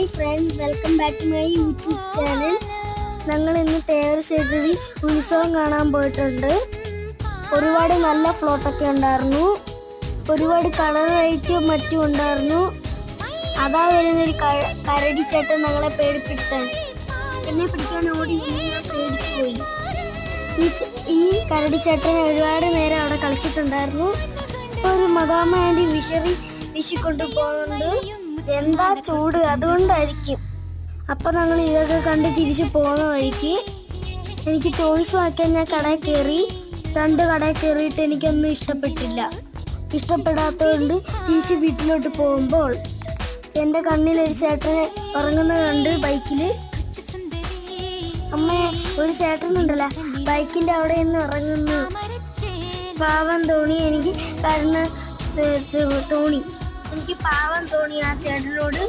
Hi friends, welcome back to my YouTube channel. ഞങ്ങൾ ഇന്ന് തേവരശ്ശേരി ഉത്സവം കാണാൻ പോയിട്ടുണ്ട്. ഒരുപാട് നല്ല ഫ്ലോട്ടൊക്കെ ഉണ്ടായിരുന്നു. ഒരുപാട് കളർ ലൈറ്റും മറ്റും ഉണ്ടായിരുന്നു. അതാ വരുന്നൊരു കരടി ചേട്ടൻ ഞങ്ങളെ പേടിപ്പിടുത്താൻ എന്നെ പിടിക്കാൻ ഓടി ഞാൻ പേടിച്ചു പോയി. ഈ കരടി ചേട്ടൻ ഒരുപാട് നേരം അവിടെ കളിച്ചിട്ടുണ്ടായിരുന്നു. ഒരു മദാമ ആൻറ്റി വീശിക്കൊണ്ട് പോകുന്നുണ്ട്. എന്താ ചൂട്, അതുകൊണ്ടായിരിക്കും. അപ്പം ഞങ്ങൾ ഇതൊക്കെ കണ്ട് തിരിച്ചു പോകുന്ന വഴിക്ക് എനിക്ക് ടോയ്സ് വാങ്ങിക്കാൻ ഞാൻ കടയിൽ കയറി. 2 കടയിൽ കയറിയിട്ട് എനിക്കൊന്നും ഇഷ്ടപ്പെടാത്തതുകൊണ്ട് തിരിച്ച് വീട്ടിലോട്ട് പോകുമ്പോൾ എൻ്റെ കണ്ണിലൊരു ചേട്ടനെ ഉറങ്ങുന്നത് കണ്ട് ബൈക്കിൽ. അമ്മ, ഒരു ചേട്ടനുണ്ടല്ലോ ബൈക്കിൻ്റെ അവിടെ നിന്ന് ഉറങ്ങുന്നു. പാവം തോന്നി എനിക്ക്. കാരണം തോന്നി, എനിക്ക് പാവം തോന്നി ആ ചേട്ടനോട്.